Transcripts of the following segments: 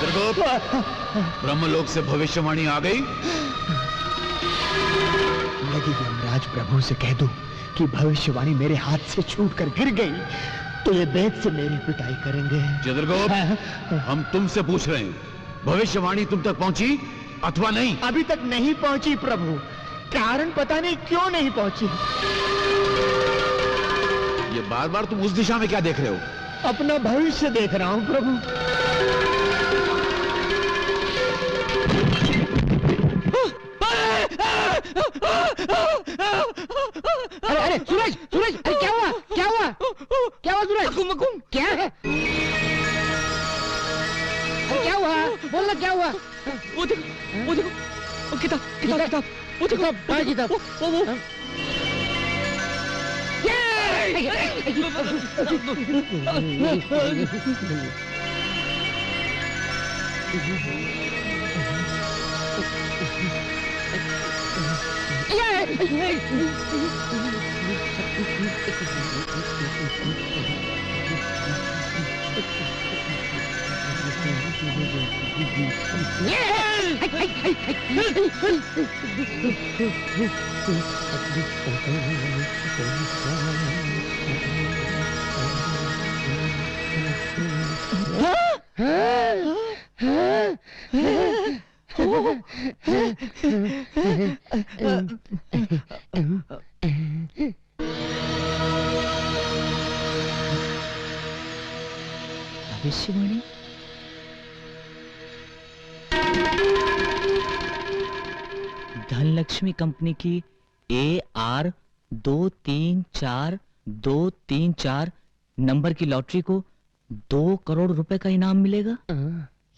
चित्रगुप्त, ब्रह्मलोक से भविष्यवाणी आ गई। लगी यमराज प्रभु से कह दो कि भविष्यवाणी मेरे हाथ से छूटकर गिर गई तो ये बेद से मेरी पिटाई करेंगे। चित्रगुप्त, हम तुमसे पूछ रहे हैं, भविष्यवाणी तुम तक पहुंची अथवा नहीं? अभी तक नहीं पहुंची प्रभु। कारण पता नहीं क्यों नहीं पहुंची। ये बार बार तुम उस दिशा में क्या देख रहे हो? अपना भविष्य देख रहा हूं प्रभु। अरे अरे सूरज, सूरज, अरे क्या हुआ? क्या हुआ? क्या हुआ सूरज? क्या है? अरे क्या हुआ? बोल ना क्या हुआ? वो देखो, वो देखो, वो किताब, किताब, किताब, वो देखो, क्या किताब? वो भविष्यवाणी। धनलक्ष्मी कंपनी की AR234234 नंबर की लॉटरी को 2 करोड़ रुपए का इनाम मिलेगा।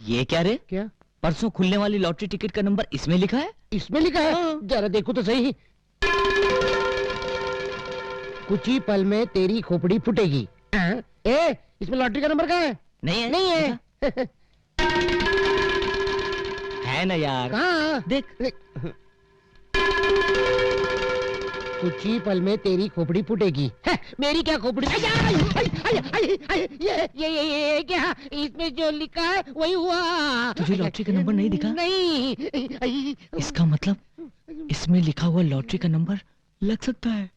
ये क्या रे? क्या? परसों खुलने वाली लॉटरी टिकट का नंबर इसमें लिखा है। इसमें लिखा है? जरा देखो तो सही। कुछ ही पल में तेरी खोपड़ी फूटेगी। ए, इसमें लॉटरी का नंबर कहाँ है? नहीं है, नहीं है। है ना यार? कहाँ? देख। कुछ ही पल में तेरी खोपड़ी फूटेगी। मेरी क्या खोपड़ी? ये क्या? इसमें जो लिखा है वही हुआ। तुझे लॉटरी का नंबर नहीं दिखा? नहीं। इसका मतलब इसमें लिखा हुआ लॉटरी का नंबर लग सकता है।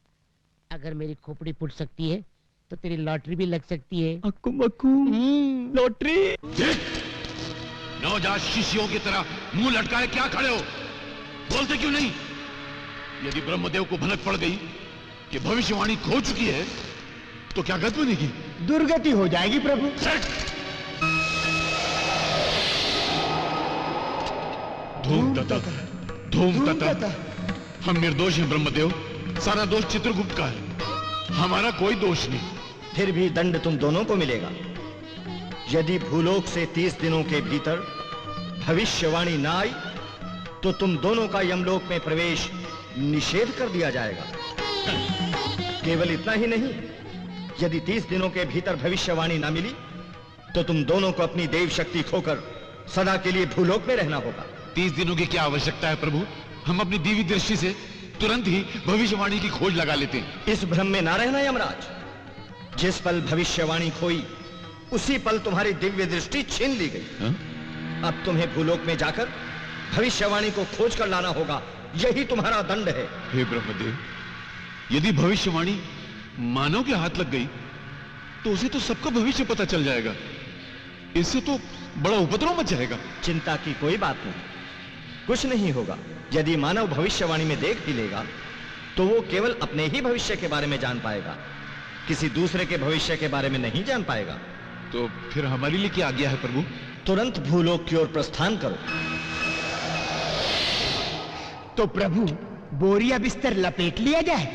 अगर मेरी खोपड़ी फूट सकती है तो तेरी लॉटरी भी लग सकती है। अक्कू मक्कू लॉटरी। नवजात शिष्यों की तरह मुंह लटकाए क्या खड़े हो? बोलते क्यों नहीं? यदि ब्रह्मदेव को भनक पड़ गई कि भविष्यवाणी खो चुकी है तो क्या गति बनेगी? दुर्गति हो जाएगी प्रभु। धूम तथा, धूम तथा। हम निर्दोष हैं ब्रह्मदेव। सारा दोष चित्रगुप्त का है, हमारा कोई दोष नहीं। फिर भी दंड तुम दोनों को मिलेगा। यदि भूलोक से 30 दिनों के भीतर भविष्यवाणी ना आई तो तुम दोनों का यमलोक में प्रवेश निषेध कर दिया जाएगा। केवल इतना ही नहीं, यदि 30 दिनों के भीतर भविष्यवाणी ना मिली तो तुम दोनों को अपनी देव शक्ति खोकर सदा के लिए भूलोक में रहना होगा। 30 दिनों की क्या आवश्यकता है प्रभु? हम अपनी दिव्य दृष्टि से तुरंत ही भविष्यवाणी की खोज लगा लेते हैं। इस भ्रम में ना रहना यमराज। जिस पल भविष्यवाणी खोई उसी पल तुम्हारी दिव्य दृष्टि छीन ली गई। अब तुम्हें भूलोक में जाकर भविष्यवाणी को खोज कर लाना होगा। यही तुम्हारा दंड है। हे ब्रह्मदेव, यदि भविष्यवाणी मानव के हाथ लग गई तो उसे तो सबका भविष्य पता चल जाएगा। इससे तो बड़ा उपद्रव मच जाएगा। चिंता की कोई बात नहीं, कुछ नहीं होगा। यदि मानव भविष्यवाणी में देख भी लेगा तो वो केवल अपने ही भविष्य के बारे में जान पाएगा, किसी दूसरे के भविष्य के बारे में नहीं जान पाएगा। तो फिर हमारे लिए क्या आज्ञा है प्रभु? तुरंत भूलोक की ओर प्रस्थान करो। तो प्रभु बोरिया बिस्तर लपेट लिया जाए।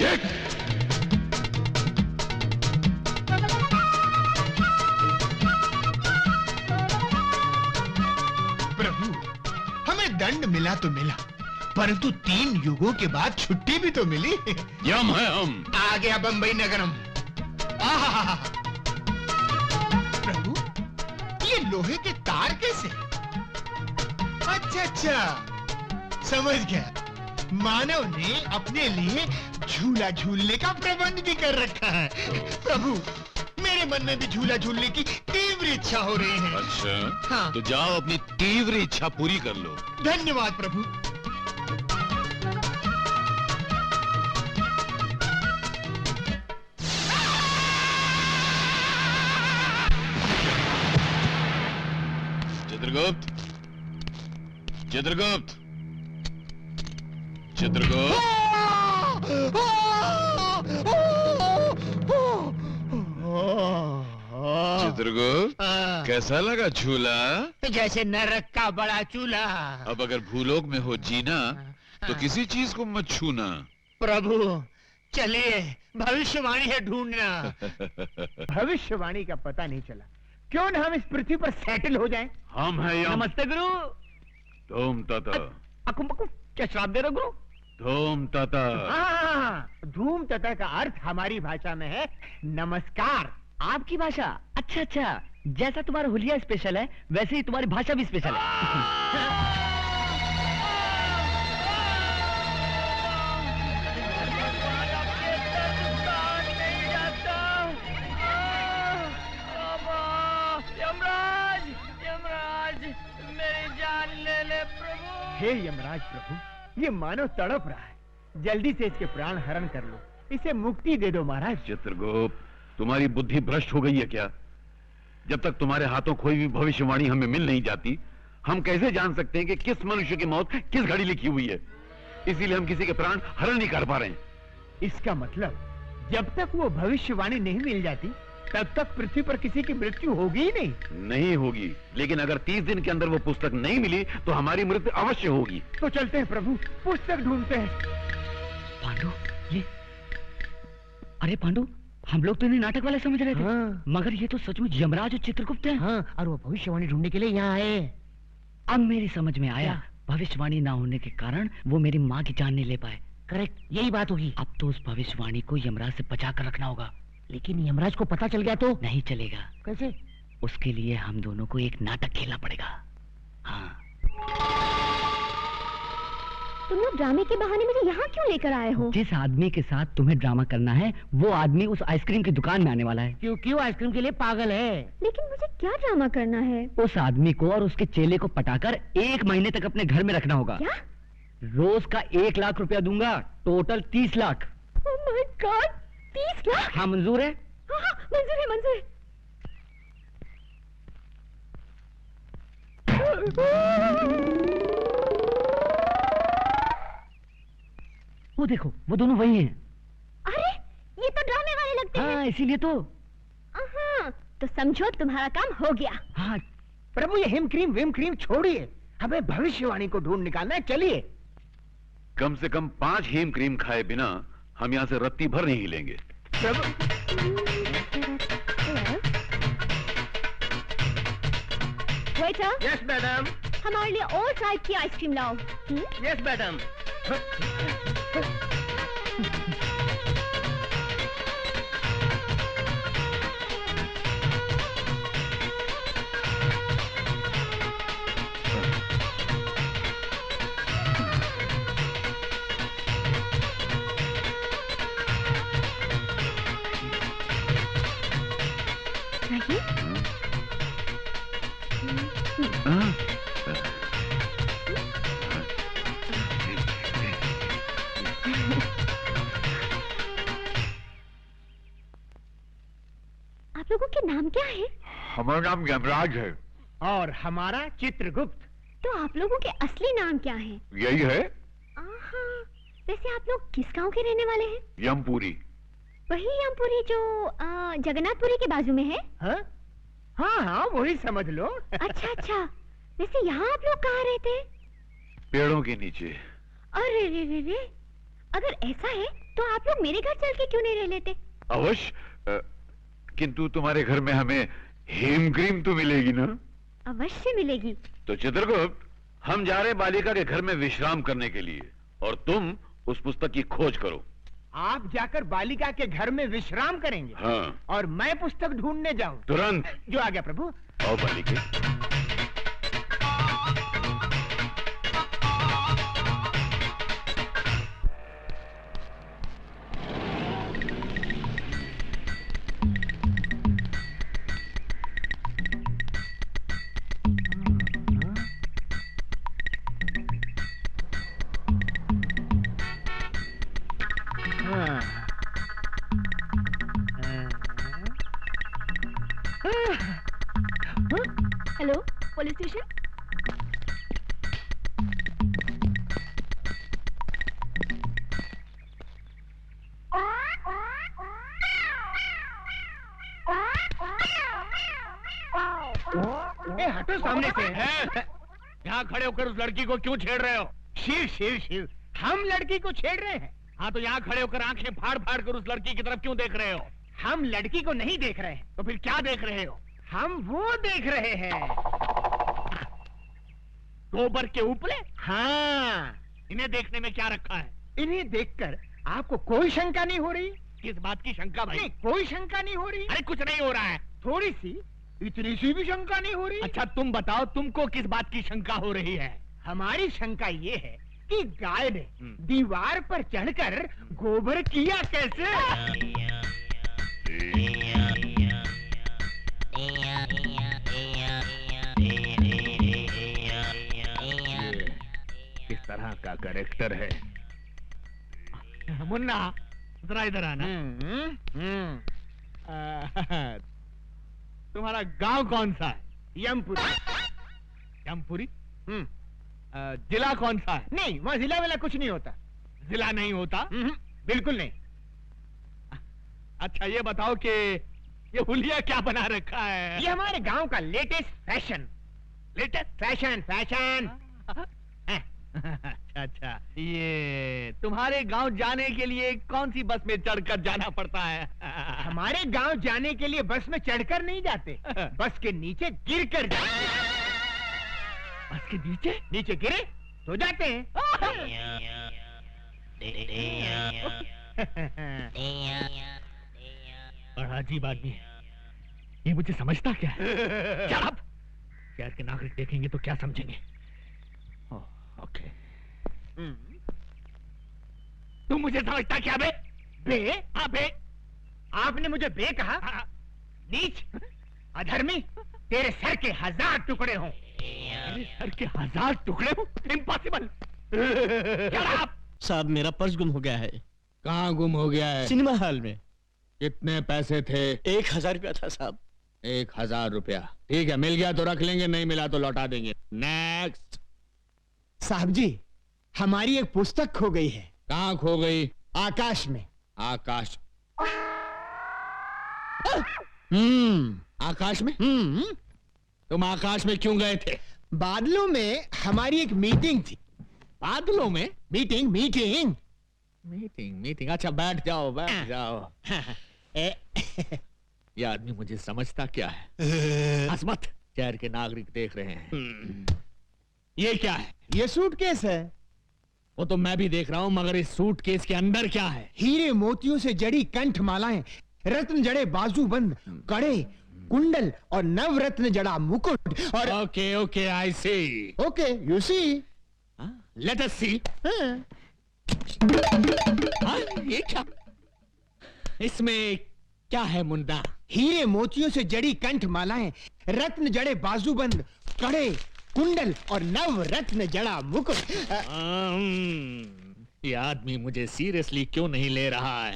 प्रभु, हमें दंड मिला तो मिला, परंतु 3 युगों के बाद छुट्टी भी तो मिली। यम है हम। आ गया बंबई नगरम। आहा, प्रभु ये लोहे के तार कैसे? अच्छा अच्छा, समझ गया। मानव ने अपने लिए झूला झूलने का प्रबंध भी कर रखा है। प्रभु मेरे मन में भी झूला झूलने की तीव्र इच्छा हो रही है। अच्छा हाँ। तो जाओ अपनी तीव्र इच्छा पूरी कर लो। धन्यवाद प्रभु। चित्रगुप्त, चित्रगुप्त, चित्रगुप्त। चित्रगुप्त, कैसा लगा झूला? जैसे नरक का बड़ा चूल्हा। अब अगर भूलोक में हो जीना तो किसी चीज को मत छूना। प्रभु चलिए, भविष्यवाणी है ढूंढना। भविष्यवाणी का पता नहीं चला, क्यों न हम इस पृथ्वी पर सेटल हो जाएं? हम हैं यम। नमस्ते गुरु। धूम तथा, अकुम बकुम, क्या श्राप दे रहे हो गुरु? धूम तथा। हाँ, धूम तथा का अर्थ हमारी भाषा में है नमस्कार। आपकी भाषा? अच्छा अच्छा, जैसा तुम्हारा हुलिया स्पेशल है वैसे ही तुम्हारी भाषा भी स्पेशल है। यमराज, यमराज, मेरी जान ले ले प्रभु। हे यमराज प्रभु, ये मानव तड़प रहा है, जल्दी से इसके प्राण हरण कर लो, इसे मुक्ति दे दो महाराज। चित्रगुप्त, तुम्हारी बुद्धि भ्रष्ट हो गई है क्या? जब तक तुम्हारे हाथों कोई भी भविष्यवाणी हमें मिल नहीं जाती, हम कैसे जान सकते हैं कि किस मनुष्य की मौत किस घड़ी लिखी हुई है? इसीलिए हम किसी के प्राण हरण नहीं कर पा रहे हैं। इसका मतलब जब तक वो भविष्यवाणी नहीं मिल जाती तब तक पृथ्वी पर किसी की मृत्यु होगी ही नहीं। नहीं होगी, लेकिन अगर 30 दिन के अंदर वो पुस्तक नहीं मिली तो हमारी मृत्यु अवश्य होगी। तो चलते हैं प्रभु, पुस्तक ढूंढते हैं। पांडु, ये अरे पांडु, हम लोग तो इन्हें नाटक वाले समझ रहे थे। हाँ। मगर ये तो सचमुच यमराज और चित्रगुप्त हैं। हाँ, और वो भविष्यवाणी ढूंढने के लिए यहाँ आए। अब मेरी समझ में आया, क्या? भविष्यवाणी ना होने के कारण वो मेरी माँ की जान नहीं ले पाए। करेक्ट, यही बात होगी। अब तो उस भविष्यवाणी को यमराज से बचा कर रखना होगा। लेकिन यमराज को पता चल गया तो? नहीं चलेगा। कैसे? उसके लिए हम दोनों को एक नाटक खेलना पड़ेगा। हाँ। तुम लोग ड्रामे के बहाने मुझे यहाँ क्यों लेकर आए हो? जिस आदमी के साथ तुम्हें ड्रामा करना है वो आदमी उस आइसक्रीम की दुकान में आने वाला है। क्योंकि वो आइसक्रीम के लिए पागल है। लेकिन मुझे क्या ड्रामा करना है? उस आदमी को और उसके चेले को पटाकर 1 महीने तक अपने घर में रखना होगा। क्या? रोज का 1 लाख रुपया दूंगा, total 30 lakh. Oh my God, 30 lakh? हाँ, मंजूर है? हाँ हाँ, मंजूर है, मंजूर है। वो देखो, वो दोनों वही हैं। अरे, ये तो ड्रामे वाले लगते हैं। हाँ, इसीलिए तो। हाँ, तो समझो तुम्हारा काम हो गया। हाँ, प्रभु ये हिम क्रीम विम क्रीम छोड़िए, हमें भविष्यवाणी को ढूंढ निकालना है, चलिए। कम से कम 5 हेम क्रीम खाए बिना हम यहाँ से रत्ती भर नहीं हिलेंगे। Waiter, yes madam. हमारे लिए और टाइप की आइसक्रीम लाओ। Yes madam. नहीं? आप लोगों के नाम क्या है? हमारा नाम यमराज है। और हमारा चित्रगुप्त। तो आप लोगों के असली नाम क्या है? यही है, आहा, वैसे आप लोग किस गांव के रहने वाले हैं? यमपुरी। वही यमपुरी जो जगन्नाथपुरी के बाजू में है? हाँ हाँ हाँ, वही समझ लो। अच्छा अच्छा, वैसे यहाँ आप लोग कहाँ रहते हैं? पेड़ों के नीचे। अरे रे रे रे, अगर ऐसा है तो आप लोग मेरे घर चल के क्यों नहीं रह लेते? अवश्य, किंतु तुम्हारे घर में हमें हेम क्रीम तो मिलेगी ना? अवश्य मिलेगी। तो चित्रगुप्त, हम जा रहे बालिका के घर में विश्राम करने के लिए और तुम उस पुस्तक की खोज करो। आप जाकर बालिका के घर में विश्राम करेंगे? हाँ। और मैं पुस्तक ढूंढने जाऊं? तुरंत। जो आ गया प्रभु। आओ बालिके। Hello, police station. हटो सामने से। यहाँ खड़े होकर उस लड़की को क्यों छेड़ रहे हो? शिव शिव शिव, हम लड़की को छेड़ रहे हैं। हाँ तो यहाँ खड़े होकर आंखें फाड़ फाड़ कर उस लड़की की तरफ क्यों देख रहे हो? हम लड़की को नहीं देख रहे हैं, तो फिर क्या देख रहे हो? हम वो देख रहे हैं। गोबर के उपले? हाँ, इन्हें देखने में क्या रखा है? इन्हें देखकर आपको कोई शंका नहीं हो रही? किस बात की शंका भाई? नहीं, कोई शंका नहीं हो रही। अरे कुछ नहीं हो रहा है। थोड़ी सी, इतनी सी भी शंका नहीं हो रही। अच्छा तुम बताओ, तुमको किस बात की शंका हो रही है? हमारी शंका ये है कि गाय ने दीवार पर चढ़कर गोबर किया कैसे? किस तरह का कैरेक्टर है? मुन्ना जरा इधर आना। तुम्हारा गांव कौन सा है? यमपुरी। यमपुरी? जिला कौन सा है? नहीं, वहाँ जिला वाला कुछ नहीं होता। जिला नहीं होता? बिल्कुल नहीं। अच्छा ये बताओ कि ये हुलिया क्या बना रखा है? ये हमारे गांव का latest fashion. Latest fashion fashion. अच्छा ये तुम्हारे गांव जाने के लिए कौन सी बस में चढ़कर जाना पड़ता है? हमारे गांव जाने के लिए बस में चढ़कर नहीं जाते, बस के नीचे गिर कर जाते। बस के नीचे? नीचे गिरे तो जाते हैं। बड़ा अजीब आदमी है ये, मुझे समझता क्या है? Shut up! शहर के नागरिक देखेंगे तो क्या समझेंगे? ओके तुम मुझे समझता क्या बे? बे? हाँ बे। आपने मुझे बे कहा? नीच, अधर्मी, तेरे सर के 1000 टुकड़े हों। मेरे सर के 1000 टुकड़े हो? इम्पॉसिबल। साहब मेरा पर्स गुम हो गया है। कहाँ गुम हो गया है? सिनेमा हॉल में। कितने पैसे थे? 1000 रुपया था साहब। 1000 रुपया? ठीक है, मिल गया तो रख लेंगे, नहीं मिला तो लौटा देंगे। नेक्स्ट। साहब जी, हमारी एक पुस्तक खो गई है। कहाँ खो गई? आकाश में। आकाश? आकाश में? तुम आकाश में क्यों गए थे? बादलों में हमारी एक मीटिंग थी। बादलों में? Meeting meeting meeting. अच्छा बैठ जाओ बैठ जाओ। ये आदमी मुझे समझता क्या है? हंस मत, शहर के नागरिक देख रहे हैं। ये क्या है? ये सूटकेस है। वो तो मैं भी देख रहा हूँ, मगर इस सूटकेस के अंदर क्या है? हीरे मोतियों से जड़ी कंठ मालाएं, रत्न जड़े बाजूबंद, कड़े, कुंडल और नवरत्न जड़ा मुकुट और okay okay I see. Okay you see. Let us see. ये क्या? इसमें क्या है मुन्ना? हीरे मोतियों से जड़ी कंठ मालाएं, रत्न जड़े बाजूबंद, कड़े, कुंडल और नव रत्न जड़ा मुकुट। ये आदमी मुझे सीरियसली क्यों नहीं ले रहा है?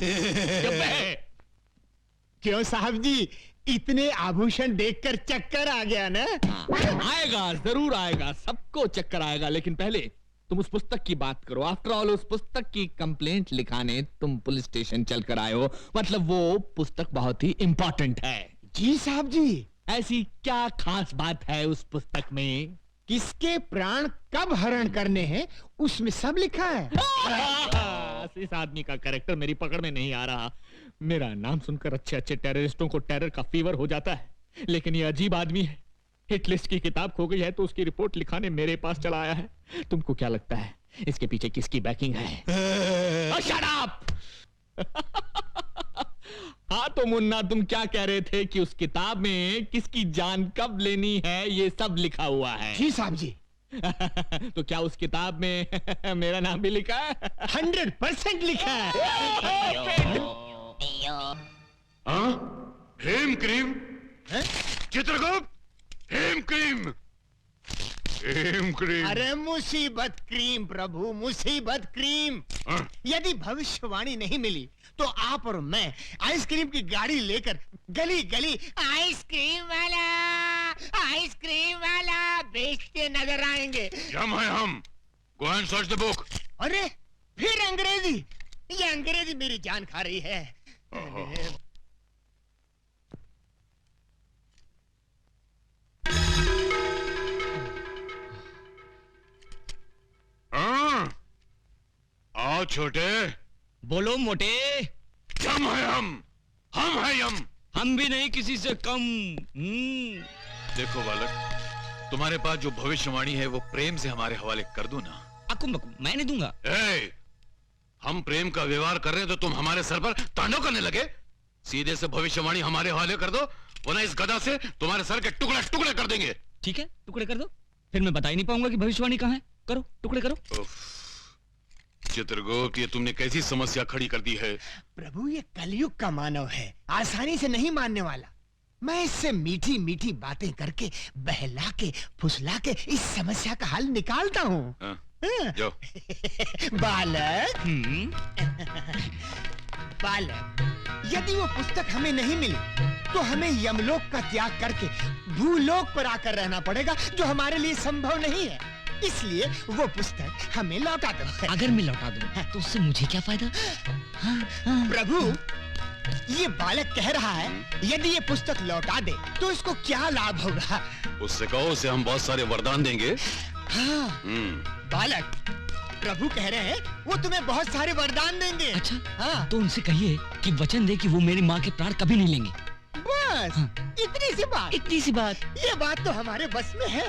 क्यों साहब जी, इतने आभूषण देखकर चक्कर आ गया ना? आएगा, जरूर आएगा, सबको चक्कर आएगा, लेकिन पहले तुम उस पुस्तक की बात करो। आफ्टर ऑल उस पुस्तक की कंप्लेंट लिखाने तुम पुलिस स्टेशन चलकर आए हो, मतलब वो पुस्तक बहुत ही इंपॉर्टेंट है। जी साहब जी। ऐसी क्या खास बात है उस पुस्तक में? किसके प्राण कब हरण करने हैं उसमें सब लिखा है। इस आदमी का कैरेक्टर मेरी पकड़ में नहीं आ रहा। मेरा नाम सुनकर अच्छे अच्छे टेररिस्टों को टेरर का फीवर हो जाता है, लेकिन ये अजीब आदमी है। हिट लिस्ट की किताब खो गई है तो उसकी रिपोर्ट लिखाने मेरे पास चला आया है। तुमको क्या लगता है इसके पीछे किसकी बैकिंग है? Shut up! हाँ तो मुन्ना, तुम क्या कह रहे थे कि उस किताब में किसकी जान कब लेनी है ये सब लिखा हुआ है? जी साहब जी। तो क्या उस किताब में मेरा नाम भी लिखा है? 100% लिखा है। हेम क्रीम? चित्रगुप्त, हेम क्रीम क्रीम क्रीम। अरे मुसीबत क्रीम प्रभु, मुसीबत क्रीम। हाँ? यदि भविष्यवाणी नहीं मिली तो आप और मैं आइसक्रीम की गाड़ी लेकर गली गली आइसक्रीम वाला बेचते नजर आएंगे। यम है हम। Go and search the book. अरे फिर अंग्रेजी, ये अंग्रेजी मेरी जान खा रही है। हाँ? आओ छोटे। बोलो मोटे। यम है हम है यम। हम भी नहीं किसी से कम। देखो बालक, तुम्हारे पास जो भविष्यवाणी है वो प्रेम से हमारे हवाले कर दो ना। अकुम बकुम मैं नहीं दूंगा। हम प्रेम का व्यवहार कर रहे हैं तो तुम हमारे सर पर तांडव करने लगे। सीधे से भविष्यवाणी हमारे हवाले कर दो, वरना इस गदा से तुम्हारे सर के टुकड़े टुकड़े कर देंगे। ठीक है, टुकड़े कर दो, फिर मैं बता ही नहीं पाऊंगा कि भविष्यवाणी कहाँ है। करो, टुकड़े करो। चित्रगुप्त, ये तुमने कैसी समस्या खड़ी कर दी है। प्रभु ये कलयुग का मानव है, आसानी से नहीं मानने वाला। मैं इससे मीठी मीठी बातें करके बहला के फुसला के इस समस्या का हल निकालता हूँ। हाँ, जाओ। बालक बालक, यदि वो पुस्तक हमें नहीं मिली तो हमें यमलोक का त्याग करके भूलोक पर आकर रहना पड़ेगा, जो हमारे लिए संभव नहीं है। इसलिए वो पुस्तक हमें लौटा दो। अगर मैं लौटा दूं तो उससे मुझे क्या फायदा? प्रभु, ये बालक कह रहा है यदि ये पुस्तक लौटा दे तो इसको क्या लाभ होगा? उससे कहो उसे हम बहुत सारे वरदान देंगे। हाँ, बालक, प्रभु कह रहे हैं वो तुम्हें बहुत सारे वरदान देंगे। अच्छा, हाँ, तो उनसे कहिए कि वचन दे कि वो मेरी माँ के प्राण कभी नहीं लेंगे। बस इतनी सी बात। इतनी सी बात। ये बात तो हमारे बस में है।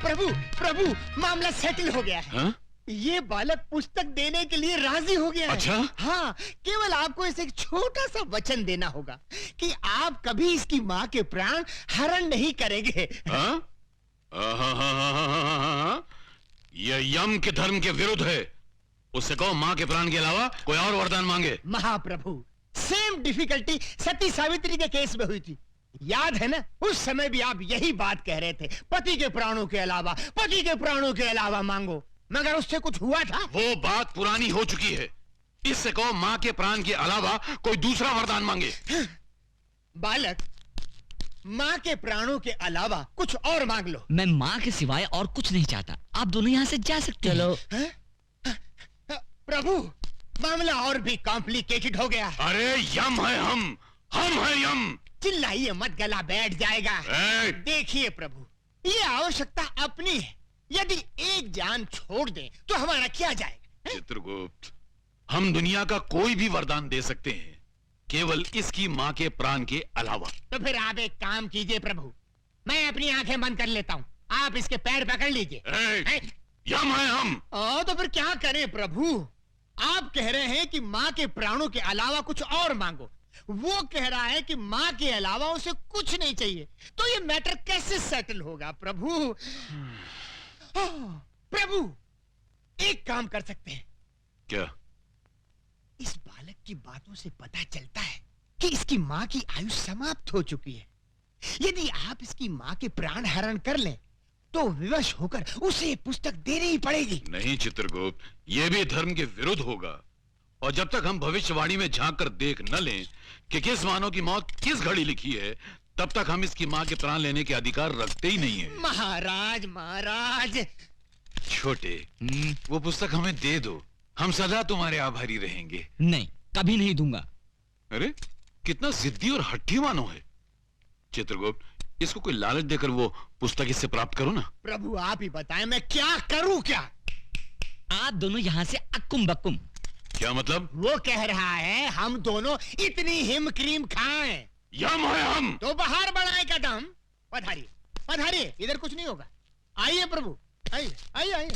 प्रभु, मामला सेटल हो गया है। हाँ? ये बालक पुस्तक देने के लिए राजी हो गया है। अच्छा? हाँ, केवल आपको इसे एक छोटा सा वचन देना होगा कि आप कभी इसकी माँ के प्राण हरण नहीं करेंगे। हाँ? यह यम के धर्म के विरुद्ध है। उससे कहो माँ के प्राण के अलावा कोई और वरदान मांगे। महाप्रभु, सेम डिफिकल्टी सती सावित्री के केस में हुई थी, याद है ना? उस समय भी आप यही बात कह रहे थे, पति के प्राणों के अलावा मांगो, मगर उससे कुछ हुआ था? वो बात पुरानी हो चुकी है। इससे कहो माँ के प्राण के अलावा कोई दूसरा वरदान मांगे। बालक, माँ के प्राणों के अलावा कुछ और मांग लो। मैं माँ के सिवाय और कुछ नहीं चाहता। आप दोनों यहाँ से जा सकते हैं। चलो। प्रभु, मामला और भी कॉम्प्लिकेटेड हो गया। अरे यम है हम है यम। चिल्लाइए मत, गला बैठ जाएगा। देखिए प्रभु, ये आवश्यकता अपनी है। यदि एक जान छोड़ दें तो हमारा क्या जाएगा? चित्रगुप्त, हम दुनिया का कोई भी वरदान दे सकते हैं, केवल इसकी माँ के प्राण के अलावा। तो फिर आप एक काम कीजिए प्रभु, मैं अपनी आंखें बंद कर लेता हूँ, आप इसके पैर पकड़ लीजिए। यम है हम। तो फिर क्या करें प्रभु? आप कह रहे हैं कि माँ के प्राणों के अलावा कुछ और मांगो, वो कह रहा है कि माँ के अलावा उसे कुछ नहीं चाहिए। तो ये मैटर कैसे सेटल होगा प्रभु? प्रभु, एक काम कर सकते हैं। क्या? इस बालक की बातों से पता चलता है कि इसकी माँ की आयु समाप्त हो चुकी है। यदि आप इसकी माँ के प्राण हरण कर लें तो विवश होकर उसे ये पुस्तक देनी ही पड़ेगी। नहीं चित्रगुप्त, ये भी धर्म के विरुद्ध होगा। और जब तक हम भविष्यवाणी में झांक कर देख न लें कि किस मानव की मौत किस घड़ी लिखी है, तब तक हम इसकी माँ के प्राण लेने के अधिकार रखते ही नहीं है। महाराज छोटे, वो पुस्तक हमें दे दो, हम सदा तुम्हारे आभारी रहेंगे। नहीं, कभी नहीं दूंगा। अरे कितना जिद्दी और हट्टी मानो है। चित्रगुप्त, इसको कोई लालच देकर वो पुस्तक इससे प्राप्त करो ना। प्रभु आप ही बताएं, मैं क्या करूं? क्या आप दोनों यहाँ से अक्कुम बक्कुम। क्या मतलब? वो कह रहा है हम दोनों इतनी हिम क्रीम खाएं। यम है हम। तो बाहर बढ़ाए कदम। पधारिए पधारिए, इधर कुछ नहीं होगा। आइए प्रभु, आइए आइए आइए।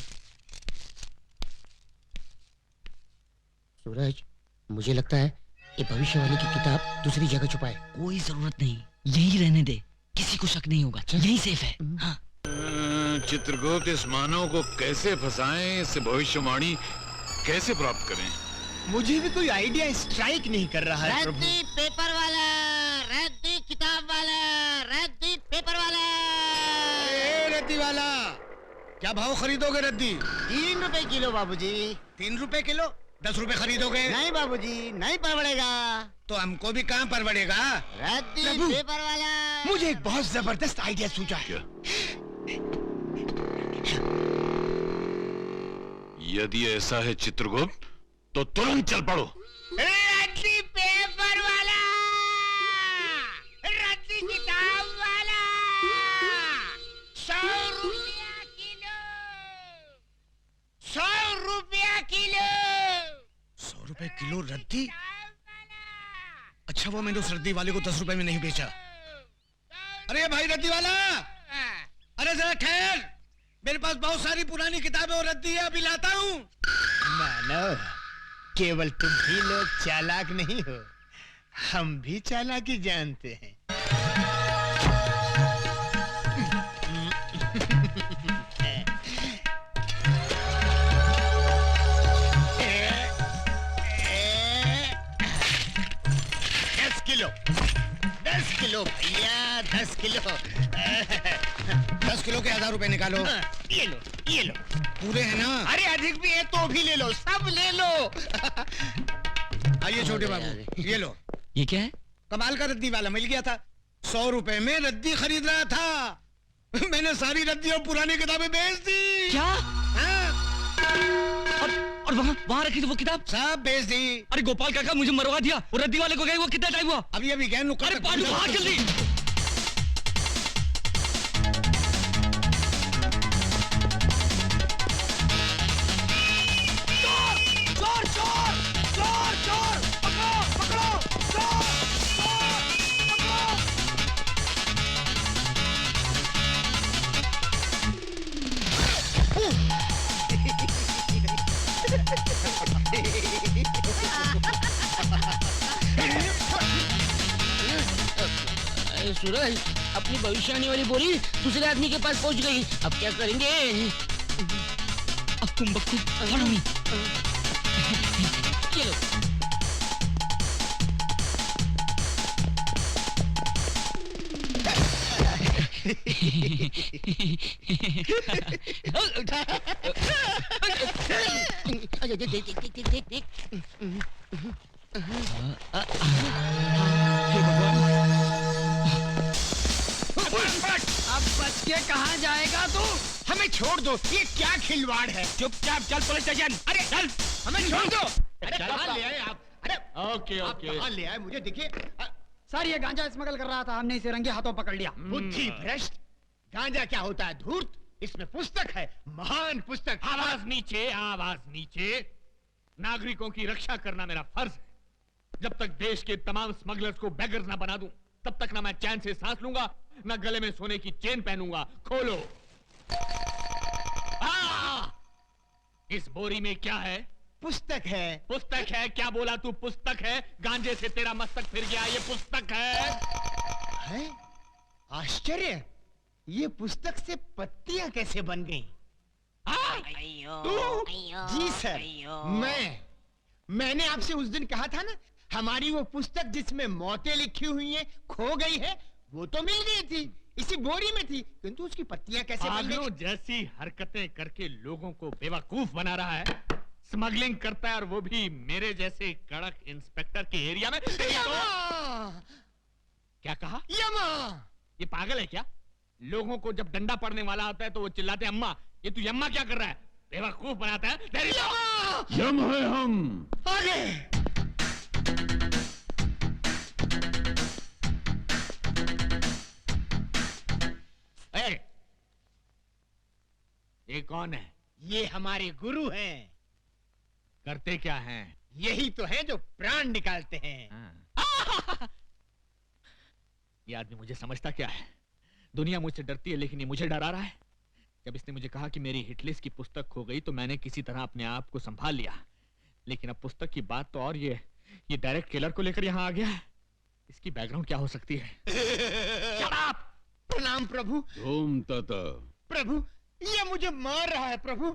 सूरज, मुझे लगता है ये भविष्यवाणी की किताब दूसरी जगह छुपाए। कोई जरूरत नहीं, यही रहने दे, किसी को शक नहीं होगा। यही सेफ है। हाँ। चित्रगुप्त, इस मानव को कैसे फंसाएं, इससे भविष्यवाणी कैसे प्राप्त करें? मुझे भी कोई आइडिया स्ट्राइक नहीं कर रहा है प्रभु। रद्दी पेपर वाला, रद्दी किताब वाला, रद्दी पेपर वाला। रद्दी वाला, क्या भाव खरीदोगे रद्दी? 3 रुपए किलो बाबूजी। 3 रुपए किलो? 10 रुपए खरीदोगे? नहीं बाबूजी, नहीं परवड़ेगा। तो हमको भी कहाँ परवड़ेगा? रद्दी प्रभु, पेपर वाला। मुझे एक बहुत जबरदस्त आइडिया सूझा है। यदि ऐसा है चित्रगुप्त, तो तुरंत चल पड़ो। रद्दी पेपर वाला, रद्दी किताब वाला, 100 रुपया किलो, 100 रुपया किलो। 100 रुपए किलो रद्दी? अच्छा वो मैंने उस रद्दी वाले को 10 रुपए में नहीं बेचा। अरे भाई रद्दी वाला, अरे जरा ठहर, मेरे पास बहुत सारी पुरानी किताबें और रद्दी है, अभी लाता हूँ। मानव, केवल तुम ही लोग चालाक नहीं हो, हम भी चालाकी जानते हैं। दस किलो भैया, 10 किलो। 10 किलो के 1000 रुपए निकालो। ये लो, ये लो। पूरे हैं ना? अरे अधिक भी है तो भी ले लो, सब ले लो। आइए छोटे बाबू, ये लो। ये क्या है? कमाल का रद्दी वाला मिल गया था। 100 रुपए में रद्दी खरीद रहा था, मैंने सारी रद्दी और पुरानी किताबें बेच दी। क्या? और वहाँ रखी थी वो किताब? सब बेच दी। अरे गोपाल काका, मुझे मरवा दिया। वो रद्दी वाले को गए वो कितना टाइम हुआ? अभी अभी गए नुक्कड़। अरे पांडु भाग जल्दी। चोर चोर चोर चोर, पकड़ो पकड़ो, चोर सूरज, अपनी भविष्यवाणी वाली बोरी दूसरे आदमी के पास पहुंच गई, अब क्या करेंगे? अब तुम बच्चे follow me। चलो। अब बच के कहाँ जाएगा तू? हमें छोड़ दो, ये क्या खिलवाड़ है? चुपचाप चल पुलिस स्टेशन। अरे चल, हमें छोड़ दो। अरे कहाँ ले आए आप? अरे ओके ओके, कहाँ ले आए मुझे दिखे? सर ये गांजा स्मगल कर रहा था, हमने इसे रंगे हाथों पकड़ लिया। बुद्धि भ्रष्ट, गांजा क्या होता है? धूर्त, इसमें पुस्तक है, महान पुस्तक। आवाज नीचे, आवाज नीचे। नागरिकों की रक्षा करना मेरा फर्ज है। जब तक देश के तमाम स्मगलर्स को बेगर्स ना बना दूं, तब तक ना मैं चैन से सांस लूंगा, ना गले में सोने की चेन पहनूंगा। खोलो। इस बोरी में क्या है? पुस्तक है। पुस्तक है? क्या बोला तू? पुस्तक है? गांजे से तेरा मस्तक फिर गया, ये पुस्तक है। आश्चर्य, ये पुस्तक से पत्तियां कैसे बन गईं? जी सर, मैंने आपसे उस दिन कहा था ना, हमारी वो पुस्तक जिसमें मौतें लिखी हुई हैं खो गई है, वो तो मिल गई थी, इसी बोरी में थी, किंतु उसकी पत्तियां कैसे बन गई? जैसी हरकतें करके लोगों को बेवकूफ बना रहा है, स्मगलिंग करता है, और वो भी मेरे जैसे कड़क इंस्पेक्टर के एरिया में। क्या कहा? यमा! ये पागल है क्या? लोगों को जब डंडा पड़ने वाला होता है तो वो चिल्लाते हैं अम्मा। ये तू यम्मा क्या कर रहा है? बेवकूफ बनाता है। यम है हम। आगे! ये कौन है? ये हमारे गुरु हैं। करते क्या हैं? यही तो है जो प्राण निकालते हैं। ये आदमी मुझे समझता क्या है? दुनिया मुझसे डरती है, लेकिन ये मुझे डरा रहा है। जब इसने मुझे कहा कि मेरी हिटलिस्ट की पुस्तक खो गई, तो मैंने किसी तरह अपने आप को संभाल लिया, लेकिन अब पुस्तक की बात तो और ये डायरेक्ट किलर को लेकर यहाँ आ गया है। इसकी बैकग्राउंड क्या हो सकती है? प्रणाम प्रभु। धूम तता। प्रभु, ये मुझे मार रहा है प्रभु।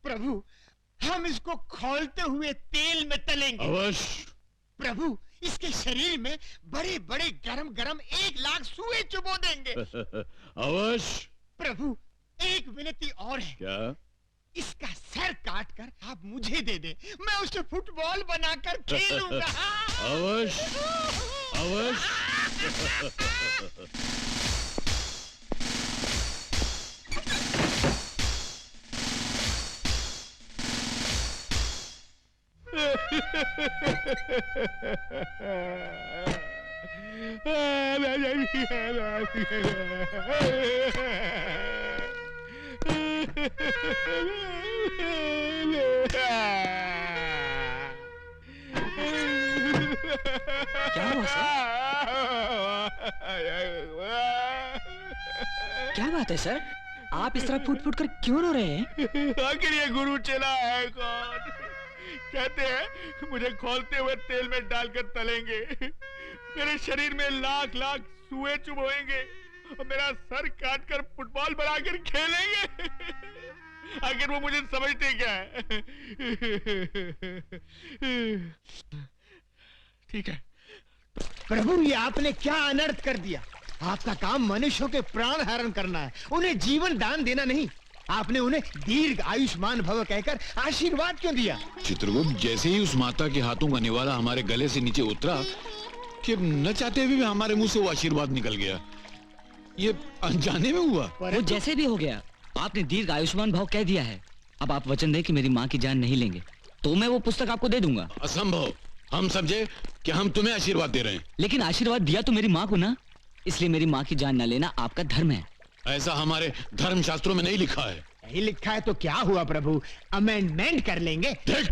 प्रभु, हम इसको खौलते हुए तेल में तलेंगे। अवश्य। प्रभु, इसके शरीर में बड़े बड़े गरम गरम 1 लाख सुए चुबो देंगे। अवश्य। प्रभु, एक विनती और है। क्या? इसका सर काट कर आप मुझे दे दे, मैं उसे फुटबॉल बनाकर खेलूंगा। अवश्य, अवश्य। क्या हुआ सर? क्या बात है सर? आप इस तरह फूट फूट कर क्यों रो रहे हैं? आखिर ये गुरु चला है कौन? कहते हैं मुझे खोलते हुए तेल में डालकर तलेंगे, मेरे शरीर में लाख लाख सुए चुभोएंगे और मेरा सर काट कर फुटबॉल बनाकर खेलेंगे। आखिर वो मुझे समझते क्या है? ठीक है प्रभु, ये आपने क्या अनर्थ कर दिया। आपका काम मनुष्यों के प्राण हरण करना है, उन्हें जीवन दान देना नहीं। आपने उन्हें दीर्घ आयुष्मान भव कहकर आशीर्वाद क्यों दिया? चित्रगुप्त, जैसे ही उस माता के हाथों का निवाला हमारे गले से नीचे उतरा कि न चाहते हुए भी हमारे मुंह से वो आशीर्वाद निकल गया। ये अनजाने में हुआ। वो जैसे भी हो गया, आपने दीर्घ आयुष्मान भाव कह दिया है। अब आप वचन दें कि मेरी माँ की जान नहीं लेंगे तो मैं वो पुस्तक आपको दे दूंगा। असंभव। हम समझे कि हम तुम्हें आशीर्वाद दे रहे हैं। लेकिन आशीर्वाद दिया तो मेरी माँ को ना, इसलिए मेरी माँ की जान न लेना आपका धर्म है। ऐसा हमारे धर्म शास्त्रों में नहीं लिखा है। नहीं लिखा है तो क्या हुआ प्रभु, अमेंडमेंट कर लेंगे। देख,